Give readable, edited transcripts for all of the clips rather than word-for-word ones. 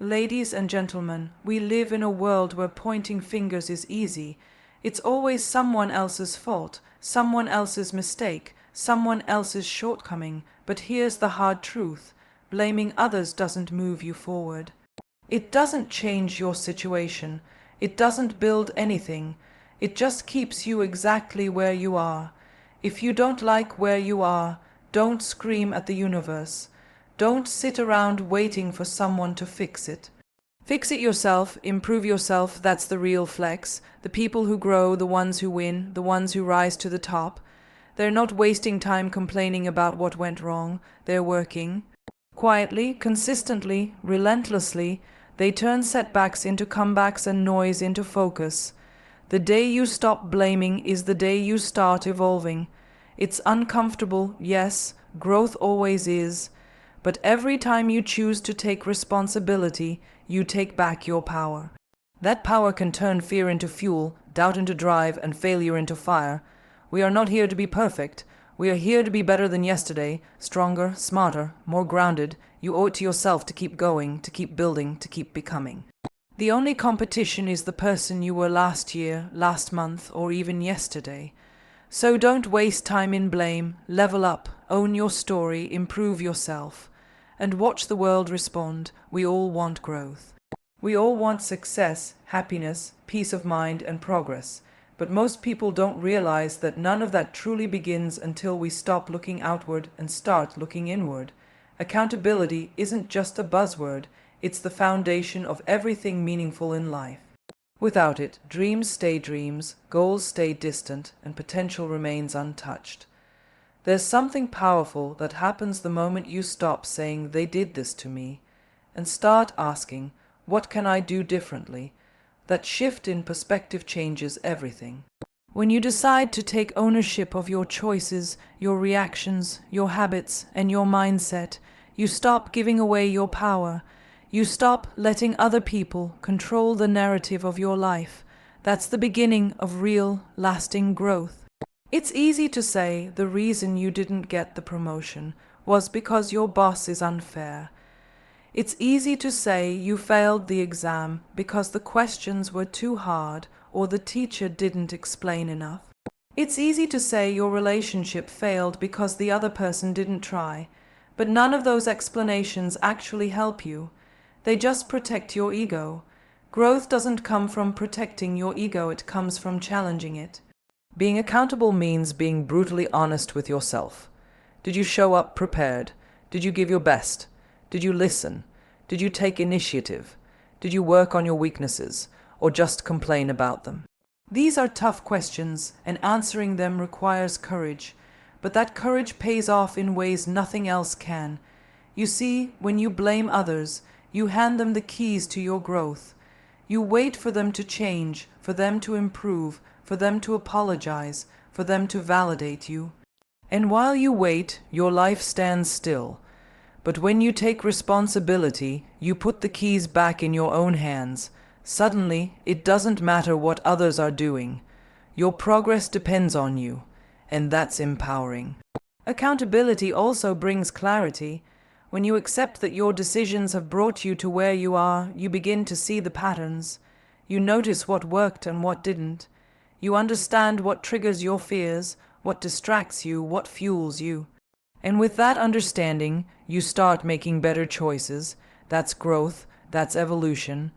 Ladies and gentlemen, we live in a world where pointing fingers is easy. It's always someone else's fault, someone else's mistake, someone else's shortcoming. But here's the hard truth: blaming others doesn't move you forward. It doesn't change your situation. It doesn't build anything. It just keeps you exactly where you are. If you don't like where you are, don't scream at the universe. Don't sit around waiting for someone to fix it. Fix it yourself, improve yourself, that's the real flex. The people who grow, the ones who win, the ones who rise to the top. They're not wasting time complaining about what went wrong. They're working. Quietly, consistently, relentlessly, they turn setbacks into comebacks and noise into focus. The day you stop blaming is the day you start evolving. It's uncomfortable, yes, growth always is. But every time you choose to take responsibility, you take back your power. That power can turn fear into fuel, doubt into drive, and failure into fire. We are not here to be perfect. We are here to be better than yesterday, stronger, smarter, more grounded. You owe it to yourself to keep going, to keep building, to keep becoming. The only competition is the person you were last year, last month, or even yesterday. So don't waste time in blame. Level up, own your story, improve yourself, and watch the world respond. We all want growth. We all want success, happiness, peace of mind, and progress. But most people don't realize that none of that truly begins until we stop looking outward and start looking inward. Accountability isn't just a buzzword, it's the foundation of everything meaningful in life. Without it, dreams stay dreams, goals stay distant, and potential remains untouched. There's something powerful that happens the moment you stop saying, "They did this to me," and start asking, "What can I do differently?" That shift in perspective changes everything. When you decide to take ownership of your choices, your reactions, your habits, and your mindset, you stop giving away your power. You stop letting other people control the narrative of your life. That's the beginning of real, lasting growth. It's easy to say the reason you didn't get the promotion was because your boss is unfair. It's easy to say you failed the exam because the questions were too hard or the teacher didn't explain enough. It's easy to say your relationship failed because the other person didn't try, but none of those explanations actually help you. They just protect your ego. Growth doesn't come from protecting your ego, it comes from challenging it. Being accountable means being brutally honest with yourself. Did you show up prepared? Did you give your best? Did you listen? Did you take initiative? Did you work on your weaknesses, or just complain about them? These are tough questions, and answering them requires courage, but that courage pays off in ways nothing else can. You see, when you blame others, you hand them the keys to your growth. You wait for them to change, for them to improve, for them to apologize, for them to validate you. And while you wait, your life stands still. But when you take responsibility, you put the keys back in your own hands. Suddenly, it doesn't matter what others are doing. Your progress depends on you, and that's empowering. Accountability also brings clarity. When you accept that your decisions have brought you to where you are, you begin to see the patterns. You notice what worked and what didn't. You understand what triggers your fears, what distracts you, what fuels you. And with that understanding, you start making better choices. That's growth, that's evolution.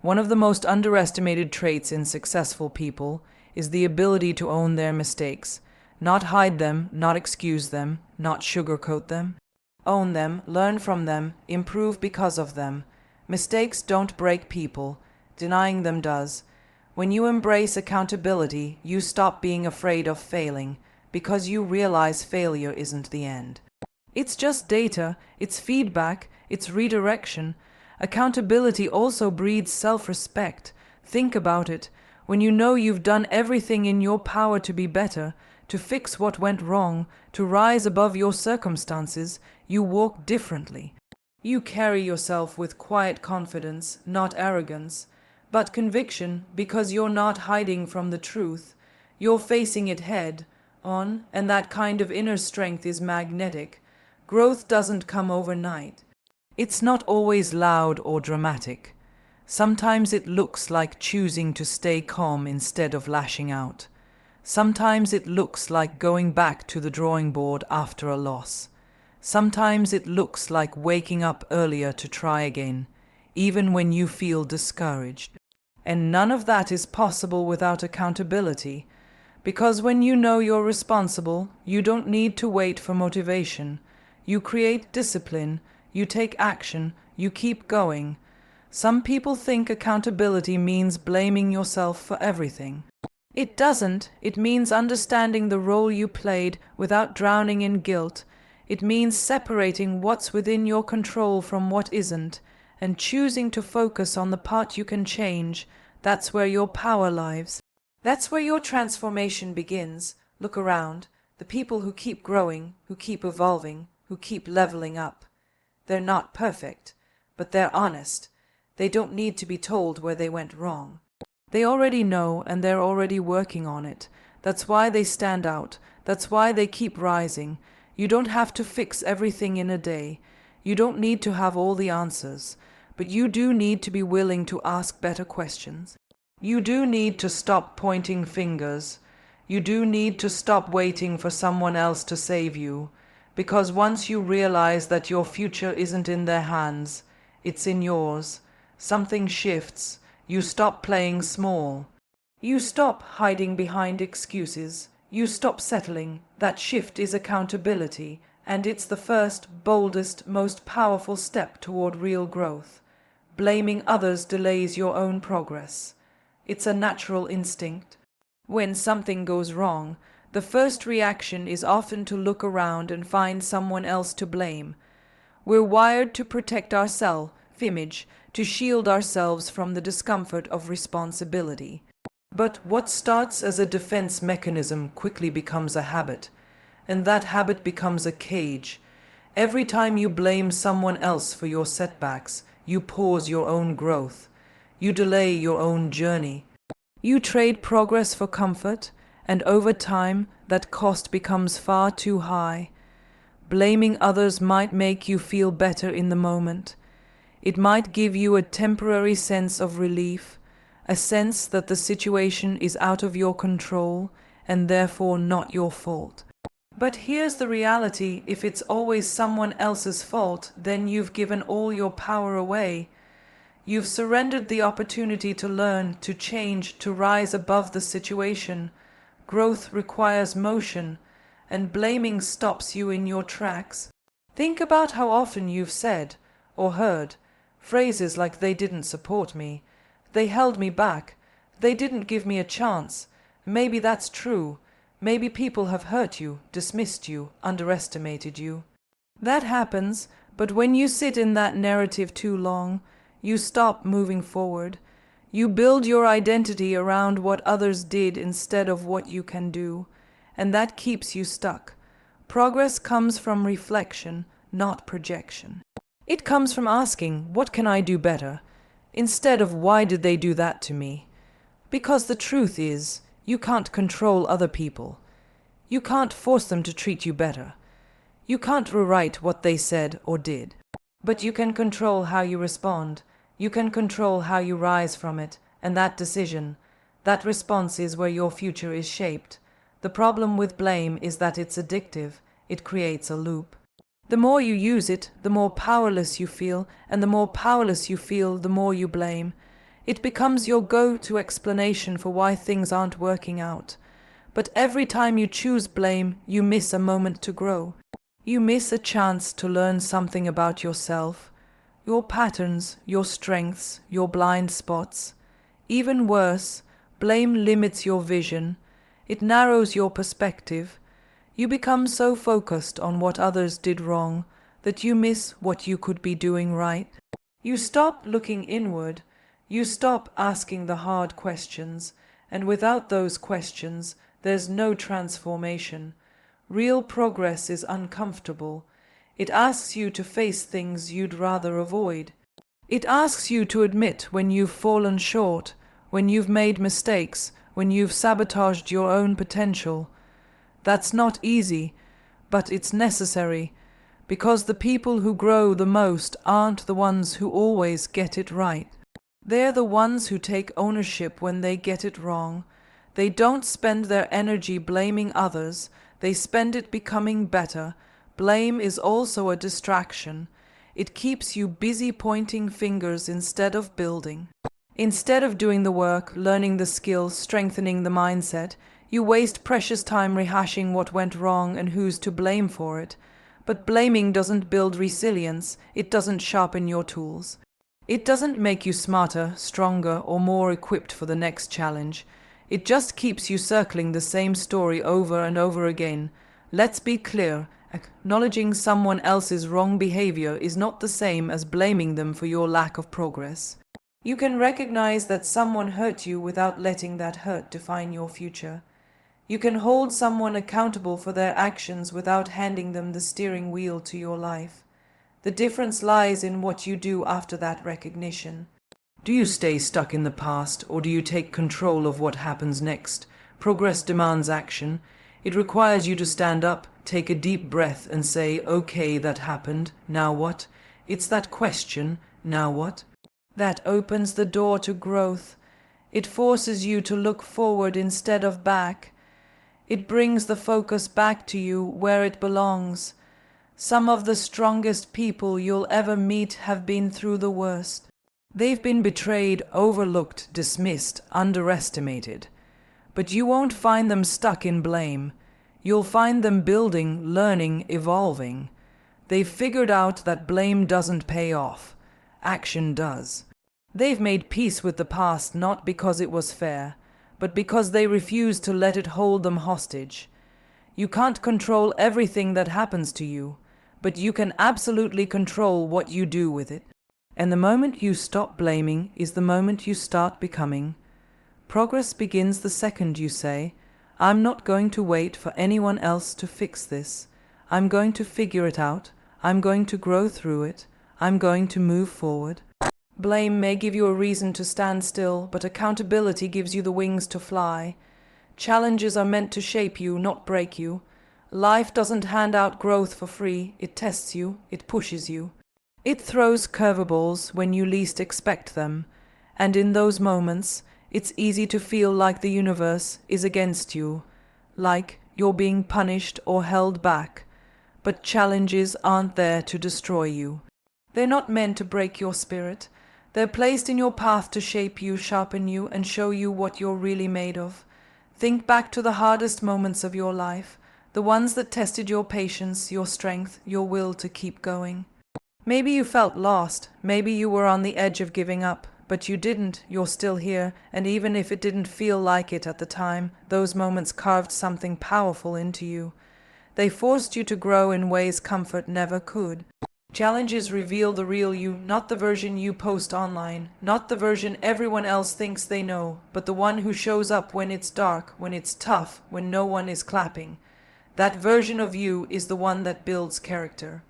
One of the most underestimated traits in successful people is the ability to own their mistakes. Not hide them, not excuse them, not sugarcoat them. Own them, learn from them, improve because of them. Mistakes don't break people. Denying them does. When you embrace accountability, you stop being afraid of failing, because you realize failure isn't the end. It's just data, it's feedback, it's redirection. Accountability also breeds self-respect. Think about it. When you know you've done everything in your power to be better, to fix what went wrong, to rise above your circumstances, you walk differently. You carry yourself with quiet confidence, not arrogance, but conviction, because you're not hiding from the truth. You're facing it head on, and that kind of inner strength is magnetic. Growth doesn't come overnight. It's not always loud or dramatic. Sometimes it looks like choosing to stay calm instead of lashing out. Sometimes it looks like going back to the drawing board after a loss. Sometimes it looks like waking up earlier to try again, even when you feel discouraged. And none of that is possible without accountability, because when you know you're responsible, you don't need to wait for motivation. You create discipline, you take action, you keep going. Some people think accountability means blaming yourself for everything. It doesn't. It means understanding the role you played without drowning in guilt. It means separating what's within your control from what isn't, and choosing to focus on the part you can change. That's where your power lies. That's where your transformation begins. Look around. The people who keep growing, who keep evolving, who keep leveling up. They're not perfect, but they're honest. They don't need to be told where they went wrong. They already know, and they're already working on it. That's why they stand out. That's why they keep rising. You don't have to fix everything in a day. You don't need to have all the answers. But you do need to be willing to ask better questions. You do need to stop pointing fingers. You do need to stop waiting for someone else to save you. Because once you realize that your future isn't in their hands, it's in yours, something shifts. You stop playing small. You stop hiding behind excuses. You stop settling. That shift is accountability, and it's the first, boldest, most powerful step toward real growth. Blaming others delays your own progress. It's a natural instinct. When something goes wrong, the first reaction is often to look around and find someone else to blame. We're wired to protect our self-image, to shield ourselves from the discomfort of responsibility. But what starts as a defense mechanism quickly becomes a habit, and that habit becomes a cage. Every time you blame someone else for your setbacks, you pause your own growth. You delay your own journey. You trade progress for comfort, and over time, that cost becomes far too high. Blaming others might make you feel better in the moment. It might give you a temporary sense of relief, a sense that the situation is out of your control and therefore not your fault. But here's the reality: if it's always someone else's fault, then you've given all your power away. You've surrendered the opportunity to learn, to change, to rise above the situation. Growth requires motion, and blaming stops you in your tracks. Think about how often you've said or heard phrases like "they didn't support me," "they held me back," "they didn't give me a chance." Maybe that's true. Maybe people have hurt you, dismissed you, underestimated you. That happens, but when you sit in that narrative too long, you stop moving forward. You build your identity around what others did instead of what you can do, and that keeps you stuck. Progress comes from reflection, not projection. It comes from asking, what can I do better? Instead of why did they do that to me? Because the truth is, you can't control other people. You can't force them to treat you better. You can't rewrite what they said or did. But you can control how you respond. You can control how you rise from it, and that decision, that response is where your future is shaped. The problem with blame is that it's addictive. It creates a loop. The more you use it, the more powerless you feel, and the more powerless you feel, the more you blame. It becomes your go-to explanation for why things aren't working out. But every time you choose blame, you miss a moment to grow. You miss a chance to learn something about yourself, your patterns, your strengths, your blind spots. Even worse, blame limits your vision. It narrows your perspective. You become so focused on what others did wrong that you miss what you could be doing right. You stop looking inward. You stop asking the hard questions, and without those questions, there's no transformation. Real progress is uncomfortable. It asks you to face things you'd rather avoid. It asks you to admit when you've fallen short, when you've made mistakes, when you've sabotaged your own potential. That's not easy, but it's necessary, because the people who grow the most aren't the ones who always get it right. They're the ones who take ownership when they get it wrong. They don't spend their energy blaming others, they spend it becoming better. Blame is also a distraction. It keeps you busy pointing fingers instead of building. Instead of doing the work, learning the skills, strengthening the mindset, you waste precious time rehashing what went wrong and who's to blame for it. But blaming doesn't build resilience, it doesn't sharpen your tools. It doesn't make you smarter, stronger, or more equipped for the next challenge. It just keeps you circling the same story over and over again. Let's be clear, acknowledging someone else's wrong behavior is not the same as blaming them for your lack of progress. You can recognize that someone hurt you without letting that hurt define your future. You can hold someone accountable for their actions without handing them the steering wheel to your life. The difference lies in what you do after that recognition. Do you stay stuck in the past, or do you take control of what happens next? Progress demands action. It requires you to stand up, take a deep breath, and say, okay, that happened, now what? It's that question, now what? That opens the door to growth. It forces you to look forward instead of back. It brings the focus back to you where it belongs. Some of the strongest people you'll ever meet have been through the worst. They've been betrayed, overlooked, dismissed, underestimated. But you won't find them stuck in blame. You'll find them building, learning, evolving. They've figured out that blame doesn't pay off. Action does. They've made peace with the past not because it was fair, but because they refused to let it hold them hostage. You can't control everything that happens to you, but you can absolutely control what you do with it. And the moment you stop blaming is the moment you start becoming. Progress begins the second you say, I'm not going to wait for anyone else to fix this. I'm going to figure it out. I'm going to grow through it. I'm going to move forward. Blame may give you a reason to stand still, but accountability gives you the wings to fly. Challenges are meant to shape you, not break you. Life doesn't hand out growth for free. It tests you. It pushes you. It throws curveballs when you least expect them, and in those moments, it's easy to feel like the universe is against you, like you're being punished or held back. But challenges aren't there to destroy you. They're not meant to break your spirit. They're placed in your path to shape you, sharpen you, and show you what you're really made of. Think back to the hardest moments of your life, the ones that tested your patience, your strength, your will to keep going. Maybe you felt lost, maybe you were on the edge of giving up, but you didn't, you're still here, and even if it didn't feel like it at the time, those moments carved something powerful into you. They forced you to grow in ways comfort never could. Challenges reveal the real you, not the version you post online, not the version everyone else thinks they know, but the one who shows up when it's dark, when it's tough, when no one is clapping. That version of you is the one that builds character.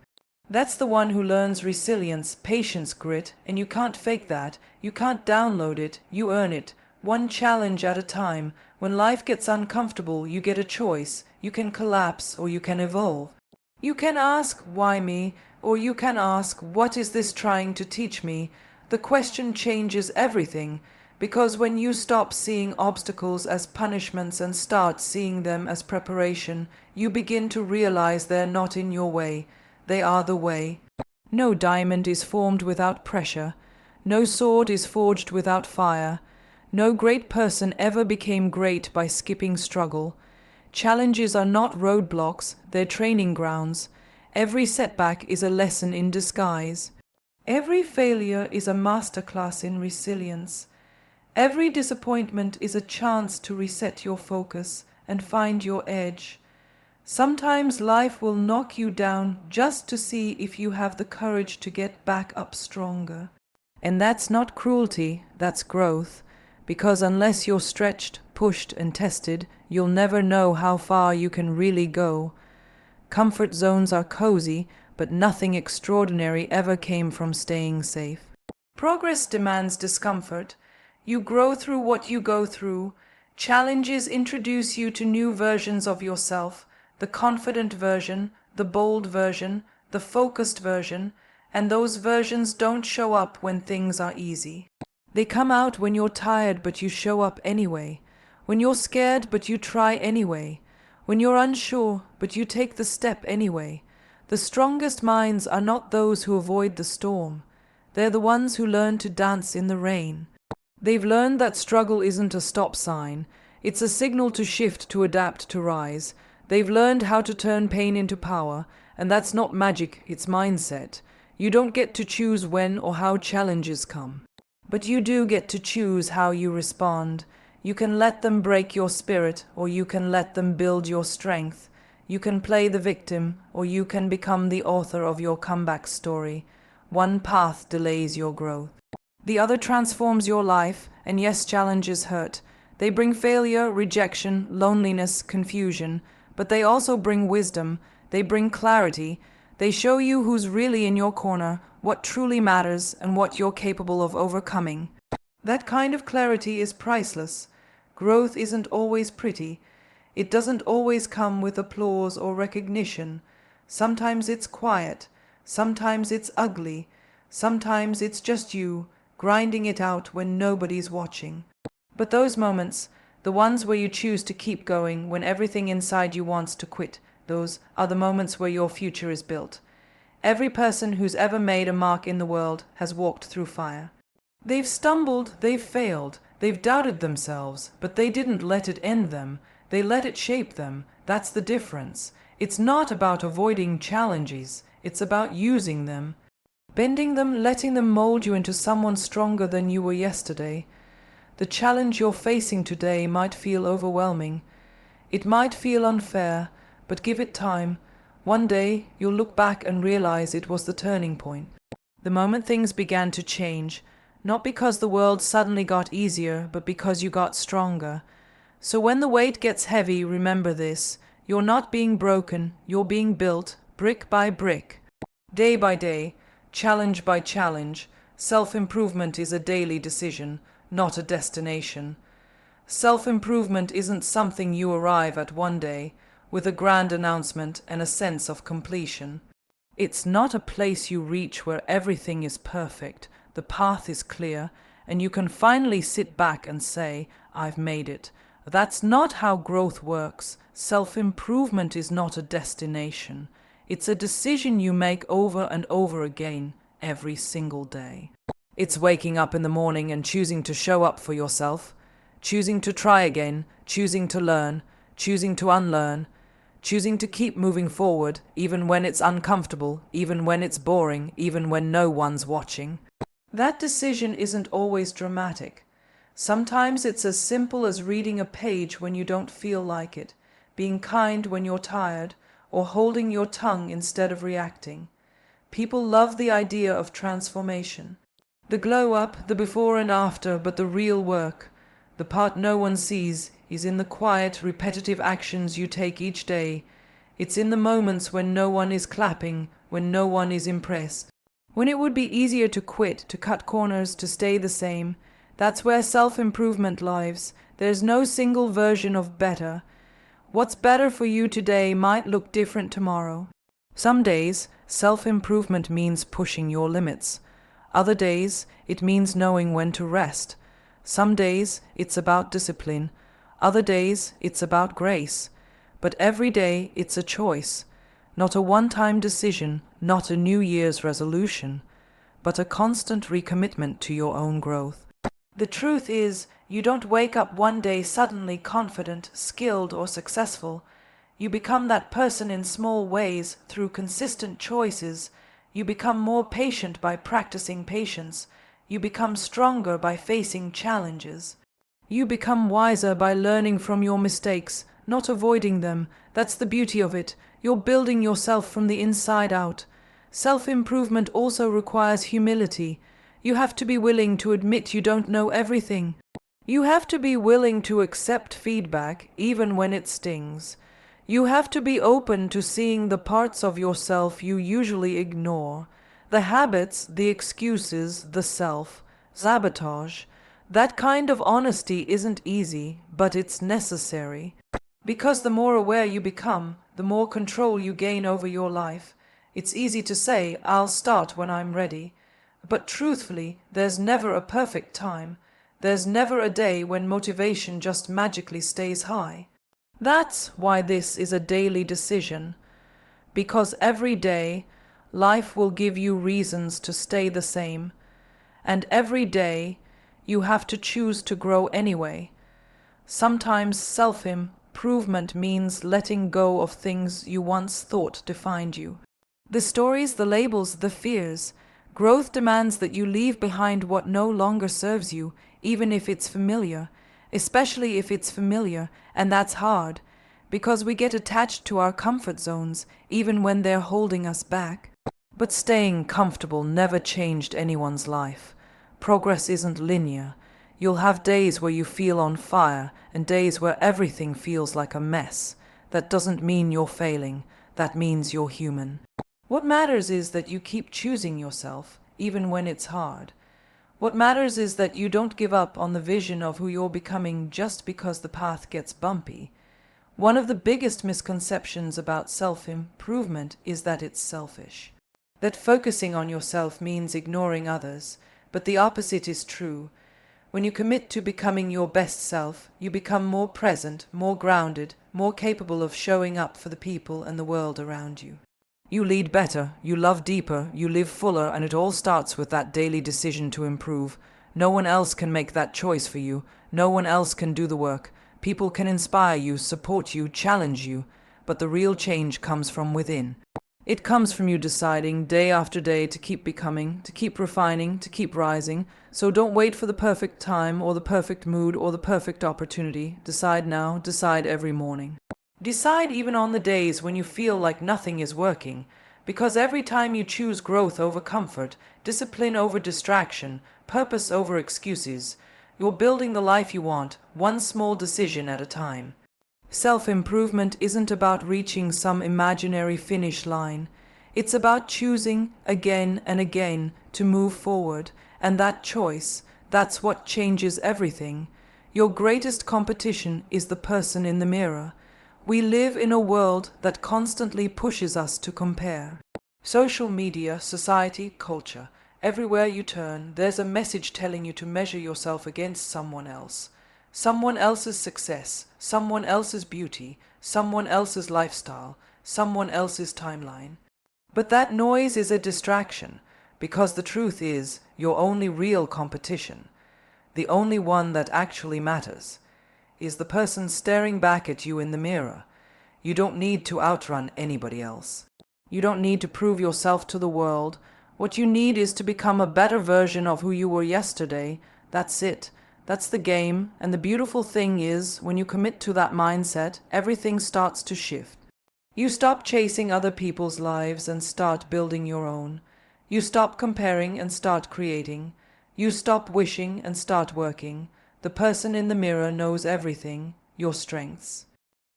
That's the one who learns resilience, patience, grit, and you can't fake that. You can't download it, you earn it, one challenge at a time. When life gets uncomfortable, you get a choice. You can collapse or you can evolve. You can ask, why me? Or you can ask, what is this trying to teach me? The question changes everything, because when you stop seeing obstacles as punishments and start seeing them as preparation, you begin to realize they're not in your way. They are the way. No diamond is formed without pressure. No sword is forged without fire. No great person ever became great by skipping struggle. Challenges are not roadblocks, they're training grounds. Every setback is a lesson in disguise. Every failure is a masterclass in resilience. Every disappointment is a chance to reset your focus and find your edge. Sometimes life will knock you down just to see if you have the courage to get back up stronger. And that's not cruelty, that's growth. Because unless you're stretched, pushed, and tested, you'll never know how far you can really go. Comfort zones are cozy, but nothing extraordinary ever came from staying safe. Progress demands discomfort. You grow through what you go through. Challenges introduce you to new versions of yourself. The confident version, the bold version, the focused version, and those versions don't show up when things are easy. They come out when you're tired but you show up anyway, when you're scared but you try anyway, when you're unsure but you take the step anyway. The strongest minds are not those who avoid the storm. They're the ones who learn to dance in the rain. They've learned that struggle isn't a stop sign. It's a signal to shift, to adapt, to rise. They've learned how to turn pain into power, and that's not magic, it's mindset. You don't get to choose when or how challenges come, but you do get to choose how you respond. You can let them break your spirit, or you can let them build your strength. You can play the victim, or you can become the author of your comeback story. One path delays your growth. The other transforms your life, and yes, challenges hurt. They bring failure, rejection, loneliness, confusion, but they also bring wisdom. They bring clarity. They show you who's really in your corner, what truly matters, and what you're capable of overcoming. That kind of clarity is priceless. Growth isn't always pretty. It doesn't always come with applause or recognition. Sometimes it's quiet. Sometimes it's ugly. Sometimes it's just you, grinding it out when nobody's watching. But those moments, the ones where you choose to keep going when everything inside you wants to quit, those are the moments where your future is built. Every person who's ever made a mark in the world has walked through fire. They've stumbled, they've failed, they've doubted themselves, but they didn't let it end them. They let it shape them. That's the difference. It's not about avoiding challenges. It's about using them. Bending them, letting them mold you into someone stronger than you were yesterday. The challenge you're facing today might feel overwhelming. It might feel unfair, but give it time. One day, you'll look back and realize it was the turning point. The moment things began to change, not because the world suddenly got easier, but because you got stronger. So when the weight gets heavy, remember this. You're not being broken, you're being built, brick by brick. Day by day, challenge by challenge. Self-improvement is a daily decision, not a destination. Self-improvement isn't something you arrive at one day, with a grand announcement and a sense of completion. It's not a place you reach where everything is perfect, the path is clear, and you can finally sit back and say, I've made it. That's not how growth works. Self-improvement is not a destination. It's a decision you make over and over again, every single day. It's waking up in the morning and choosing to show up for yourself, choosing to try again, choosing to learn, choosing to unlearn, choosing to keep moving forward, even when it's uncomfortable, even when it's boring, even when no one's watching. That decision isn't always dramatic. Sometimes it's as simple as reading a page when you don't feel like it, being kind when you're tired, or holding your tongue instead of reacting. People love the idea of transformation. The glow up, the before and after, but the real work, the part no one sees, is in the quiet, repetitive actions you take each day. It's in the moments when no one is clapping, when no one is impressed. When it would be easier to quit, to cut corners, to stay the same. That's where self-improvement lives. There's no single version of better. What's better for you today might look different tomorrow. Some days, self-improvement means pushing your limits. Other days, it means knowing when to rest. Some days, it's about discipline. Other days, it's about grace. But every day, it's a choice. Not a one-time decision, not a New Year's resolution, but a constant recommitment to your own growth. The truth is, you don't wake up one day suddenly confident, skilled, or successful. You become that person in small ways through consistent choices. You become more patient by practicing patience. You become stronger by facing challenges. You become wiser by learning from your mistakes, not avoiding them. That's the beauty of it. You're building yourself from the inside out. Self-improvement also requires humility. You have to be willing to admit you don't know everything. You have to be willing to accept feedback, even when it stings. You have to be open to seeing the parts of yourself you usually ignore. The habits, the excuses, the self-sabotage. That kind of honesty isn't easy, but it's necessary. Because the more aware you become, the more control you gain over your life. It's easy to say, I'll start when I'm ready. But truthfully, there's never a perfect time. There's never a day when motivation just magically stays high. That's why this is a daily decision. Because every day, life will give you reasons to stay the same. And every day, you have to choose to grow anyway. Sometimes self-improvement means letting go of things you once thought defined you. The stories, the labels, the fears. Growth demands that you leave behind what no longer serves you, even if it's familiar, especially if it's familiar, and that's hard, because we get attached to our comfort zones, even when they're holding us back. But staying comfortable never changed anyone's life. Progress isn't linear. You'll have days where you feel on fire, and days where everything feels like a mess. That doesn't mean you're failing. That means you're human. What matters is that you keep choosing yourself, even when it's hard. What matters is that you don't give up on the vision of who you're becoming just because the path gets bumpy. One of the biggest misconceptions about self-improvement is that it's selfish. That focusing on yourself means ignoring others, but the opposite is true. When you commit to becoming your best self, you become more present, more grounded, more capable of showing up for the people and the world around you. You lead better, you love deeper, you live fuller, and it all starts with that daily decision to improve. No one else can make that choice for you. No one else can do the work. People can inspire you, support you, challenge you, but the real change comes from within. It comes from you deciding day after day to keep becoming, to keep refining, to keep rising. So don't wait for the perfect time or the perfect mood or the perfect opportunity. Decide now, decide every morning. Decide even on the days when you feel like nothing is working, because every time you choose growth over comfort, discipline over distraction, purpose over excuses, you're building the life you want, one small decision at a time. Self-improvement isn't about reaching some imaginary finish line. It's about choosing again and again to move forward, and that choice, that's what changes everything. Your greatest competition is the person in the mirror. We live in a world that constantly pushes us to compare. Social media, society, culture, everywhere you turn, there's a message telling you to measure yourself against someone else. Someone else's success, someone else's beauty, someone else's lifestyle, someone else's timeline. But that noise is a distraction, because the truth is, your only real competition, the only one that actually matters, is the person staring back at you in the mirror. You don't need to outrun anybody else. You don't need to prove yourself to the world. What you need is to become a better version of who you were yesterday. That's it. That's the game. And the beautiful thing is, when you commit to that mindset, everything starts to shift. You stop chasing other people's lives and start building your own. You stop comparing and start creating. You stop wishing and start working. The person in the mirror knows everything, your strengths.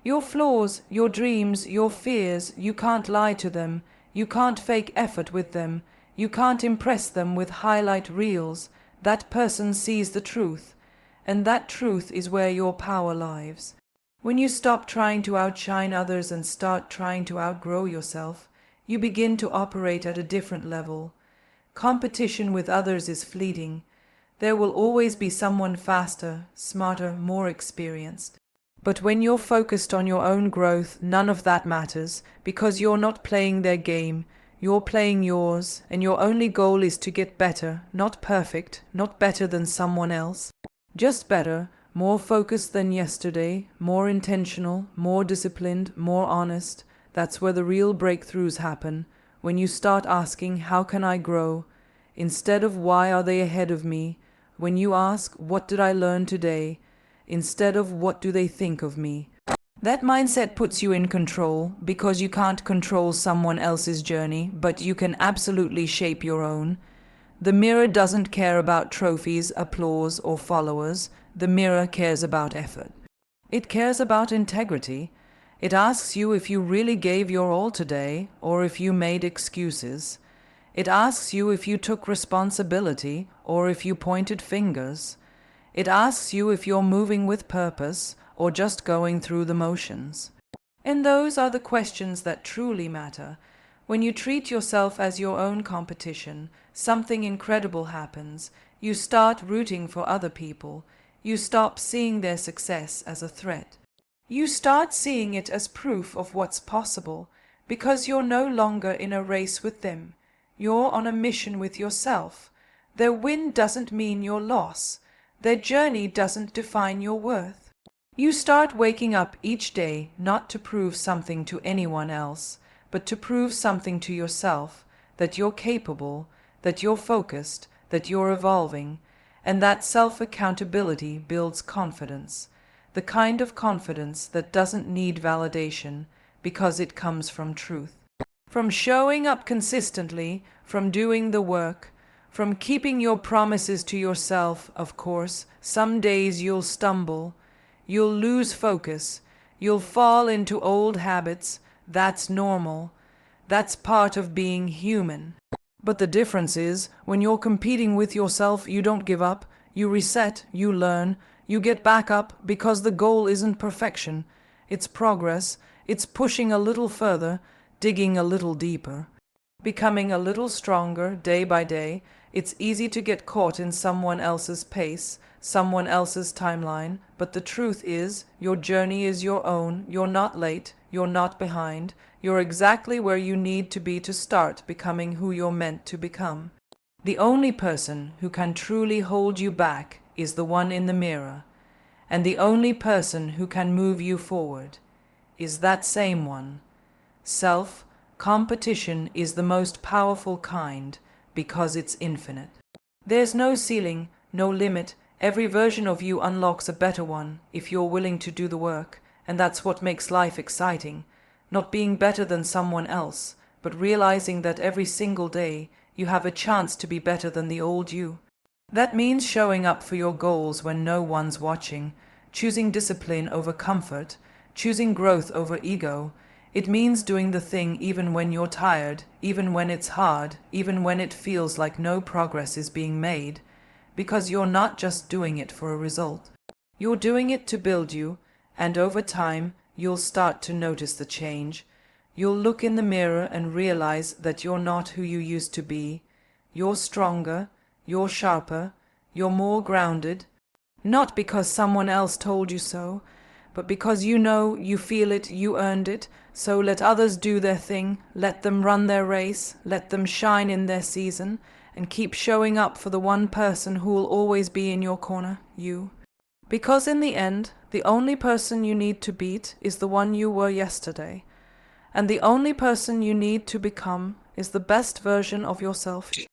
Your flaws, your dreams, your fears, you can't lie to them. You can't fake effort with them. You can't impress them with highlight reels. That person sees the truth, and that truth is where your power lies. When you stop trying to outshine others and start trying to outgrow yourself, you begin to operate at a different level. Competition with others is fleeting. There will always be someone faster, smarter, more experienced. But when you're focused on your own growth, none of that matters, because you're not playing their game, you're playing yours, and your only goal is to get better, not perfect, not better than someone else. Just better, more focused than yesterday, more intentional, more disciplined, more honest. That's where the real breakthroughs happen, when you start asking, how can I grow? Instead of why are they ahead of me? When you ask, what did I learn today? Instead of what do they think of me? That mindset puts you in control, because you can't control someone else's journey, but you can absolutely shape your own. The mirror doesn't care about trophies, applause, or followers. The mirror cares about effort. It cares about integrity. It asks you if you really gave your all today, or if you made excuses. It asks you if you took responsibility, or if you pointed fingers. It asks you if you're moving with purpose, or just going through the motions. And those are the questions that truly matter. When you treat yourself as your own competition, something incredible happens. You start rooting for other people. You stop seeing their success as a threat. You start seeing it as proof of what's possible, because you're no longer in a race with them. You're on a mission with yourself. Their win doesn't mean your loss. Their journey doesn't define your worth. You start waking up each day not to prove something to anyone else, but to prove something to yourself, that you're capable, that you're focused, that you're evolving, and that self-accountability builds confidence, the kind of confidence that doesn't need validation because it comes from truth. From showing up consistently, from doing the work, from keeping your promises to yourself. Of course, some days you'll stumble, you'll lose focus, you'll fall into old habits. That's normal. That's part of being human. But the difference is, when you're competing with yourself, you don't give up, you reset, you learn, you get back up, because the goal isn't perfection. It's progress. It's pushing a little further, digging a little deeper, becoming a little stronger day by day. It's easy to get caught in someone else's pace, someone else's timeline, but the truth is, your journey is your own. You're not late, you're not behind, you're exactly where you need to be to start becoming who you're meant to become. The only person who can truly hold you back is the one in the mirror, and the only person who can move you forward is that same one. Competition is the most powerful kind because it's infinite. There's no ceiling, no limit. Every version of you unlocks a better one if you're willing to do the work, and that's what makes life exciting. Not being better than someone else, but realizing that every single day you have a chance to be better than the old you. That means showing up for your goals when no one's watching, choosing discipline over comfort, choosing growth over ego. It means doing the thing even when you're tired, even when it's hard, even when it feels like no progress is being made, because you're not just doing it for a result. You're doing it to build you, and over time, you'll start to notice the change. You'll look in the mirror and realize that you're not who you used to be. You're stronger, you're sharper, you're more grounded, not because someone else told you so, but because you know, you feel it, you earned it. So let others do their thing, let them run their race, let them shine in their season, and keep showing up for the one person who will always be in your corner, you. Because in the end, the only person you need to beat is the one you were yesterday, and the only person you need to become is the best version of yourself